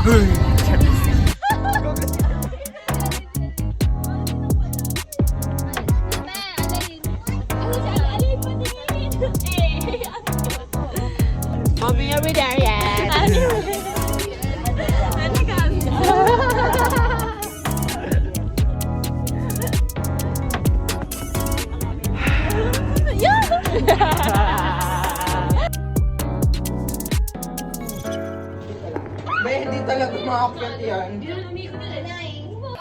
Mommy, are we there yet? Hindi talaga makakit yan.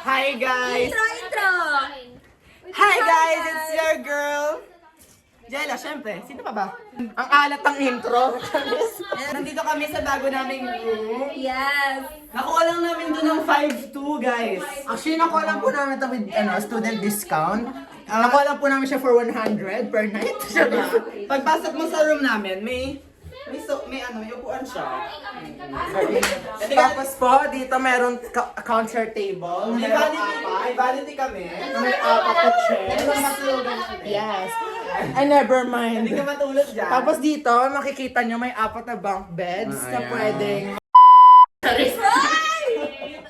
Hi guys! Intro! Hi guys! It's your girl! Jella, syempre. Sino pa ba? Ang alat ng intro. Nandito kami sa bago naming room. Yes! Nakuha lang namin doon ng 5-2 guys. Actually, nakuha lang po namin ito with student discount. Nakuha lang po namin siya for 100 per night. Pagpasok mo sa room namin, may upuan siya. Tapos po, dito meron counter table. May vanity kami. May apat na chair. Yes. Ay, never mind. Hindi ka matulog dyan. Tapos dito, makikita nyo may apat na bunk beds na pwedeng...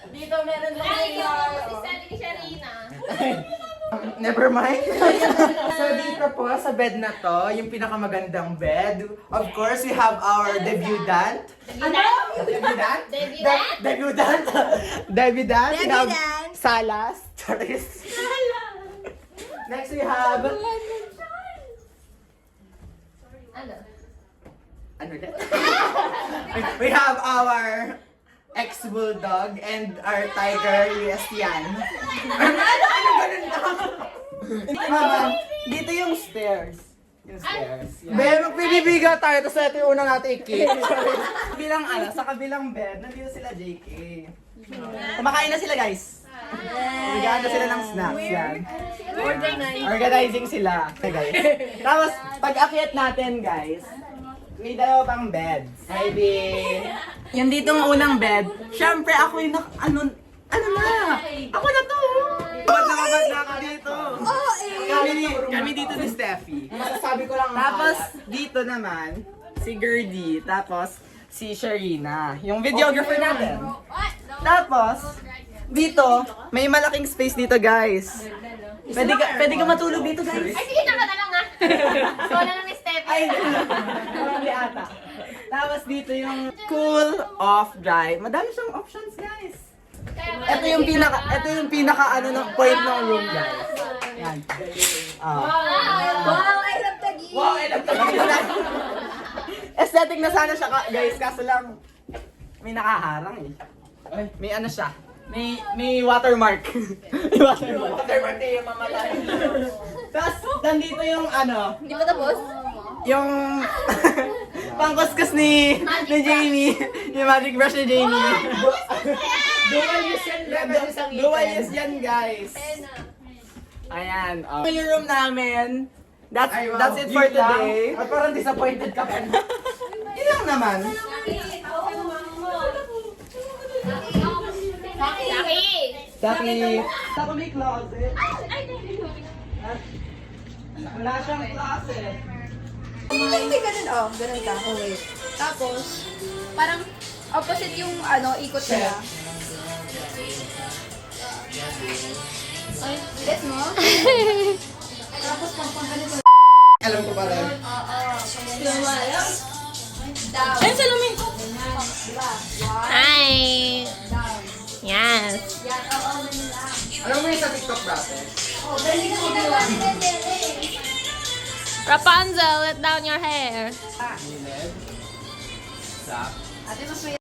Dito meron lang Never mind. So dito po sa bed na to, yung pinakamagandang bed. Of course, we have our debutant. Ano? Debutant? Debutant? Debutant. Debutant. We have Debutant. Salas. Charis. Next we have... Ano ulit? We have our ex-bulldog and our tiger USTian. Ano ganun na? Dito yung stairs. Yung stairs. Be, magpibibiga tayo, tapos ito yung unang natin i-kick. Sa kabilang bed, nandito sila JK. Kumakain na sila guys. Bigyan na sila ng snacks yan. Organizing sila. Okay, guys. Tapos, pag akyat natin guys, may dalawa pang beds. Maybe... Yung ditong unang bed, syempre ako yung ano na? Ako na to! Ba't na ako dito? Kami dito ni Steffi. Masasabi ko lang. Tapos, dito naman, si Gerdy. Tapos, si Sharina. Yung videographer natin. Tapos, dito, may malaking space dito guys. Pwede ka matulog dito guys. Ay, sige, tama na lang ah. Solo lang ni Steffi. Ay, hindi ata. Tapos dito yung cool, off, dry. Madami siyang options, guys. Ito yung pinaka ano ng point ng room, guys. Yan. Wow, I love Taguig! Wow, I love that. Aesthetic na sana siya, guys. Kaso lang, may nakaharang eh. May ano siya. May watermark. May watermark. Watermark na yung mamatay. Tapos, nandito yung ano. Hindi pa tapos? Yung pangkuskus ni Jamie. Yung magic brush ni Jamie. Dual use yan, guys. Ayan. Yung room namin. That's it for today. At parang disappointed ka pa. Yun lang naman. Taki. Tako may closet. Wala siyang closet. Hindi ganun, oh. Ganun ka. Oh, wait. Tapos, parang opposite yung, ikot nila. Ay, get mo? Tapos, pang-ganito. Alam ko pa rin. Down. Ayun, salamin! Diba? Hi! Down. Yes! Yan, nila. Alam mo yung sa TikTok dati? Oh, galing ka ginawa. Rapunzel, let down your hair. Gilid. Sap. Ate, mas may...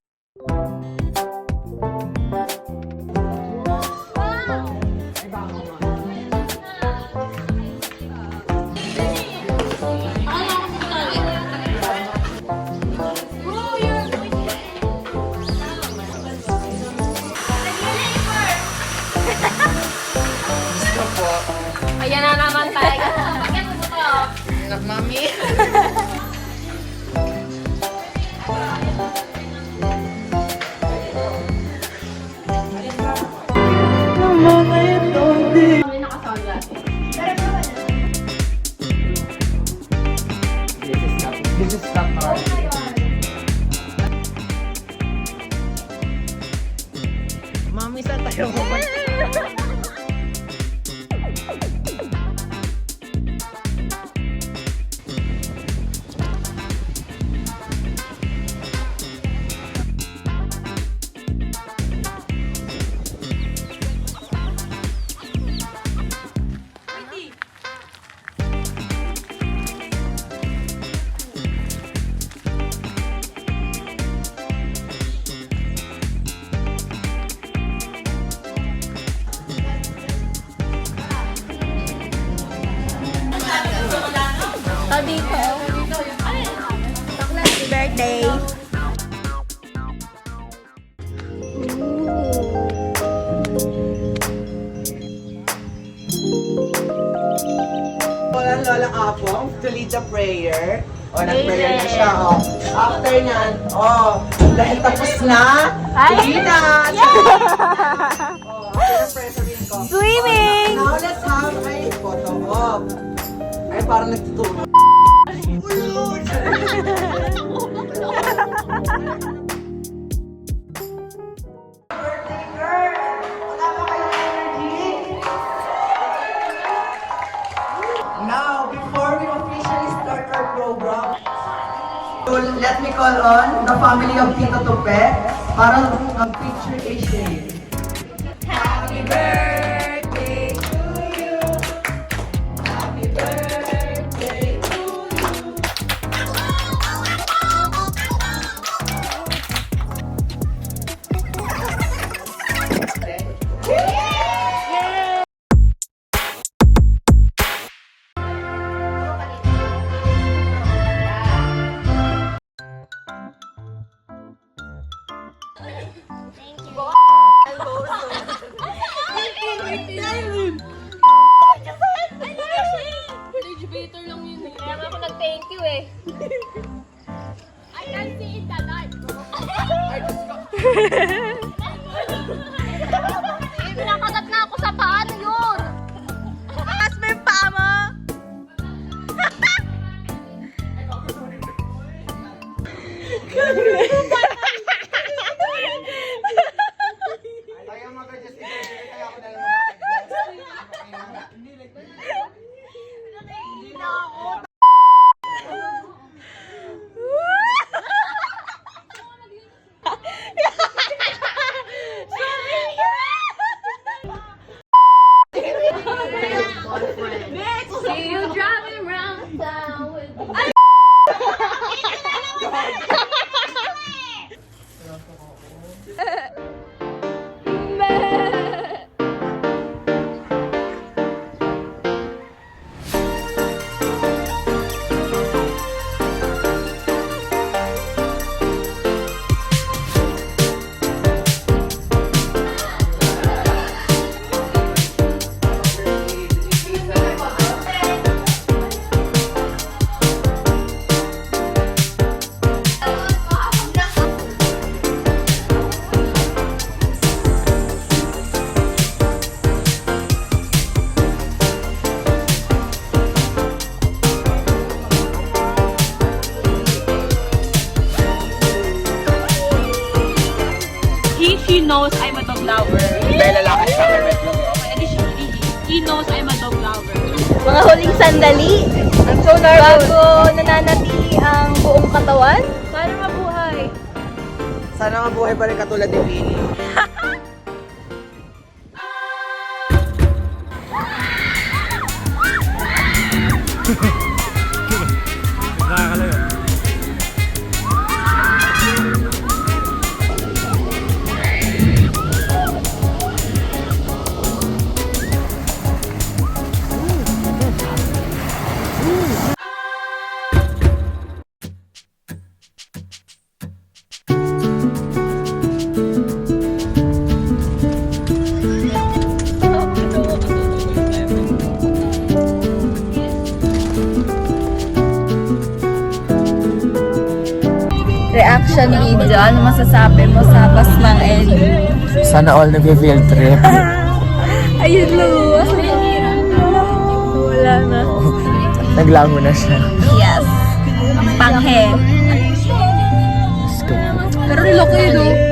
Gusto po. Ayan na naman tayo. Bakit mo to? Anak, mami. Kami nakasagad. This is not hard. Happy birthday. Walang Lola Apong to lead the prayer. O, nag-prayer na siya, o. After nyan, dahil tapos na, tuloy na! O, after the prayer, sabihin ko, Swimming! Now, let's have a photo op. Ay, parang nagtutulog. Birthday girl! Wala ba kayong energy? Now, before we officially start our program, let me call on the family of Tito Tupe para mag-picture a shade. Happy birthday to you. Happy birthday to you. Elevator lang yun eh. Kaya ako nag-thank you eh. I can see in the dark. Pinakagat na ako sa paano yun. Taas mo yung paa mo. Ayaw mag-adjust ito. Kaya ako na lang See you driving around town with She knows I'm a dog lover. Dahil lalaki siya. He knows I'm a dog lover. Mga huling sandali. I'm so nervous. Bago nananatili ang buong katawan. Paano mabuhay? Sana mabuhay pa rin katulad ni Pini. Reaction ni Ijo. Ano masasabi mo sa Pasmang Ellie? Sana all nag-field trip. Ayun lang. Wala na. Naglango na siya. Yes. Panghe. Pero niloko yun, oh.